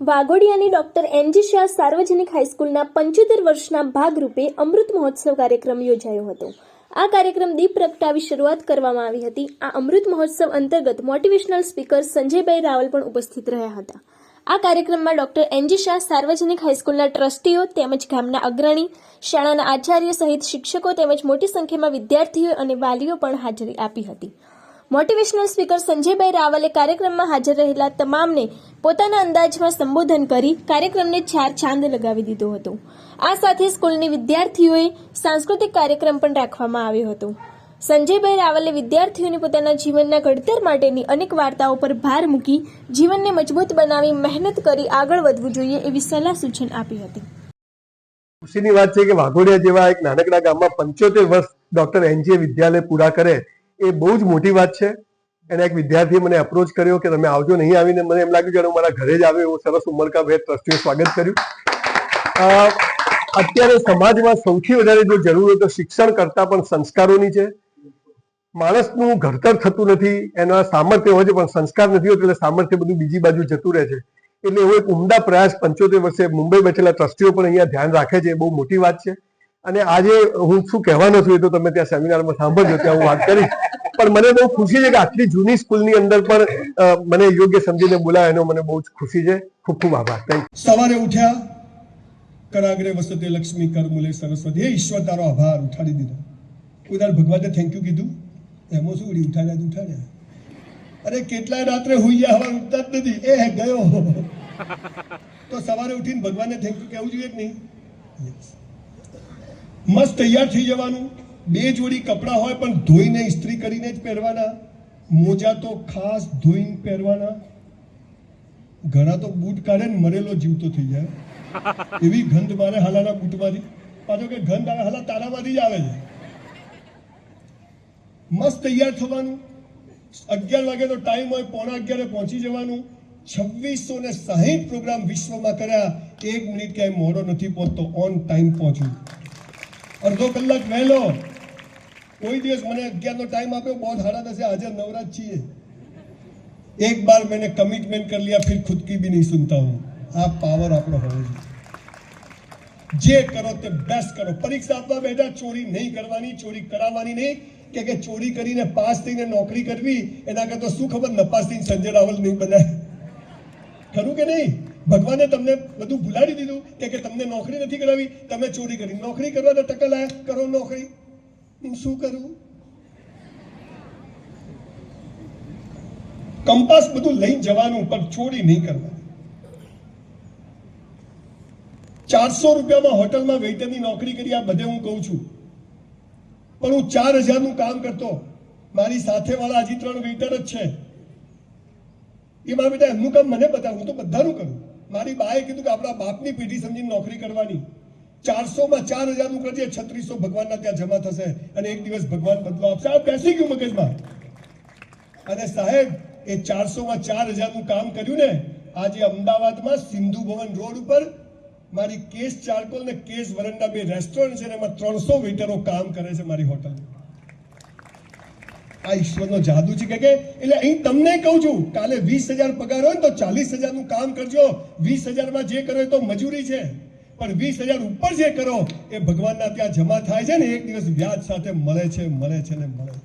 વાઘોડિયાની doctor NG Shah સાર્વજનિક હાઈસ્કૂલના 75 વર્ષના ભાગરૂપે અમૃત મહોત્સવ કાર્યક્રમ યોજાયો હતો। આ કાર્યક્રમ દીપ પ્રગટાવી શરૂઆત કરવામાં આવી હતી। આ અમૃત મહોત્સવ અંતર્ગત મોટિવેશનલ સ્પીકર સંજયભાઈ રાવલ પણ ઉપસ્થિત રહ્યા હતા। આ કાર્યક્રમમાં ડોક્ટર એનજી શાહ સાર્વજનિક હાઈસ્કૂલના ટ્રસ્ટીઓ તેમજ ગામના અગ્રણી, શાળાના આચાર્ય સહિત શિક્ષકો તેમજ મોટી સંખ્યામાં વિદ્યાર્થીઓ અને વાલીઓ પણ હાજરી આપી હતી। મોટિવેશનલ સ્પીકર સંજયભાઈ રાવલે કાર્યક્રમમાં હાજર રહેલા તમામને પોતાના અંદાજમાં સંબોધન કરી કાર્યક્રમને ચાર ચાંદ લગાવી દીધો હતો। આ સાથે સ્કૂલની વિદ્યાર્થીઓએ સાંસ્કૃતિક કાર્યક્રમ પણ રાખવામાં આવ્યો હતો। સંજયભાઈ રાવલે વિદ્યાર્થીઓને પોતાના જીવનના ઘડતર માટેની અનેક વાર્તાઓ પર ભાર મૂકી જીવનને મજબૂત બનાવી મહેનત કરી આગળ વધવું જોઈએ એવી સલાહ સૂચન આપી હતી। ખુશીની વાત છે કે વાઘોડિયા જેવા એક નાનકડા ગામમાં 75 વર્ષ ડોક્ટર એનજી વિદ્યાલય પૂરા કરે એ બહુ જ મોટી વાત છે। એના એક વિદ્યાર્થીએ મને અપ્રોચ કર્યો કે તમે આવજો, નહીં આવીને મને એમ લાગ્યું કે હું મારા ઘરે જ આવ્યો। એવું સરસ ઉમળકાભેર ટ્રસ્ટીએ સ્વાગત કર્યું। અત્યારે સમાજમાં સૌથી વધારે જો જરૂર હોય તો શિક્ષણ કરતા પણ સંસ્કારોની છે। માણસનું ઘડતર થતું નથી, એના સામર્થ્ય હોય છે પણ સંસ્કાર નથી હોતું એટલે સામર્થ્ય બધું બીજી બાજુ જતું રહે છે। એટલે એવો એક ઉમદા પ્રયાસ 75 વર્ષે મુંબઈ બેઠેલા ટ્રસ્ટીઓ પણ અહીંયા ધ્યાન રાખે છે, બહુ મોટી વાત છે। અને આજે હું શું કહેવાનો છું એ તો તમે ત્યાં સેમિનારમાં સાંભળજો, ત્યાં હું વાત કરીશ। પણ મને બહુ ખુશી છે કે આટલી જૂની સ્કૂલની અંદર પણ મને યોગ્ય સમજીને બોલાય એનો મને બહુ જ ખુશી છે। ખૂબ ખૂબ આભાર। Thank you. સવારે ઉઠ્યા, કરાગ્રે વસતે લક્ષ્મી કર મૂલે સરસ્વતી, હે ઈશ્વર તારો આભાર, ઉઠાડી દીધો। ઉદાર ભગવાને થેન્ક યુ કીધું, એમાં શું ઉઠાડ્યા। અરે કેટલાય રાત્રે હોઈ ગયા, હવા ઉઠતા જ નથી, એ ગયો। તો સવારે ઉઠીને ભગવાનને થેન્ક યુ કહેવું જોઈએ કે નહીં? મસ્ત તૈયાર થઈ જવાનું। 2 જોડી કપડાં હોય પણ ધોઈને ઇસ્ત્રી કરીને જ પહેરવાના। મોજા તો ખાસ ધોઈને પહેરવાના। ઘણા તો બૂટ કાઢે ને મરેલો જીવતો થઈ જાય, એવી ગંધ મારે હાલાના બૂટમાંથી। પાછો કે ગંધ આવે હાલા તારામાંથી જ આવે છે। મસ્ત તૈયાર થવાનું। 11 વાગે તો ટાઈમ હોય, 11:15 પહોંચી જવાનું। 2660 પ્રોગ્રામ વિશ્વમાં કર્યા, 1 મિનિટ ક્યાંય મોડો નથી પહોંચતો, ઓન ટાઈમ પહોંચ્યું। અડધો કલાક વહેલો, કોઈ દિવસ મને 11 નો टाइम આપ્યો, बहुत हारा दसे हाजिर नवराज છીએ। एक बार मैंने कमिटमेंट कर लिया, फिर खुद की भी नहीं सुनता हूँ। आप पावर આપણો હોવો જોઈએ। જે કરો તે બેસ્ટ કરો। પરીક્ષા આપવા બેઠા ચોરી નહીં કરવાની, ચોરી કરાવવાની નહીં, કે ચોરી કરીને પાસ થઈને નોકરી કરવી એના કરતા શું ખબર નપાસ થઈને સંજય રાવલ નહીં બનાય, ખરું કે નહીં? ભગવાને તમને બધું ભૂલાડી દીધું કે તમને નોકરી નથી કરાવી, તમે ચોરી કરી, નોકરી કરવાના ટકા લાયા, કરો નોકરી। શું કરવું? કંપાસ બધું લઈ જવાનું પણ ચોરી નહીં કરવાની। 400 રૂપિયામાં હોટલમાં વેઇટરની નોકરી કરી, આ બધે હું કહું છું, પણ હું 4000 નું કામ કરતો। મારી સાથે વાળા હજી 3 વેઇટર જ છે। એ મારા બેટા એમનું કામ મને બતાવું, હું તો બધાનું કરું। મારી બાએ કીધું કે આપણા બાપની પેઢી સમજીને નોકરી કરવાની। 400 માં 4000 નું કરજે, 3600 ભગવાનના ત્યાં જમા થશે અને એક દિવસ ભગવાન બદલો આપશે। આ બેસી ગયું મગજમાં। અને સાહેબ એ 400 માં 4000 નું કામ કર્યું ને, આજે અમદાવાદમાં સિંધુ ભવન રોડ ઉપર મારી કેસ ચારકોલ ને કેસ વરંડા 2 રેસ્ટોરન્ટ છે, એમાં 300 વેઇટરો કામ કરે છે મારી હોટલમાં। આ ઈશ્વરનો જાદુ છે કે એટલે અહીં તમને કહું છું, કાલે 20000 પગાર હોય ને તો 40000 નું કામ કરજો। 20000 માં જે કરો તો મજૂરી છે, પણ 20000 ઉપર જે કરો એ ભગવાનના ત્યાં જમા થાય છે ને, એક દિવસ વ્યાજ સાથે મળે છે ને મળે છે।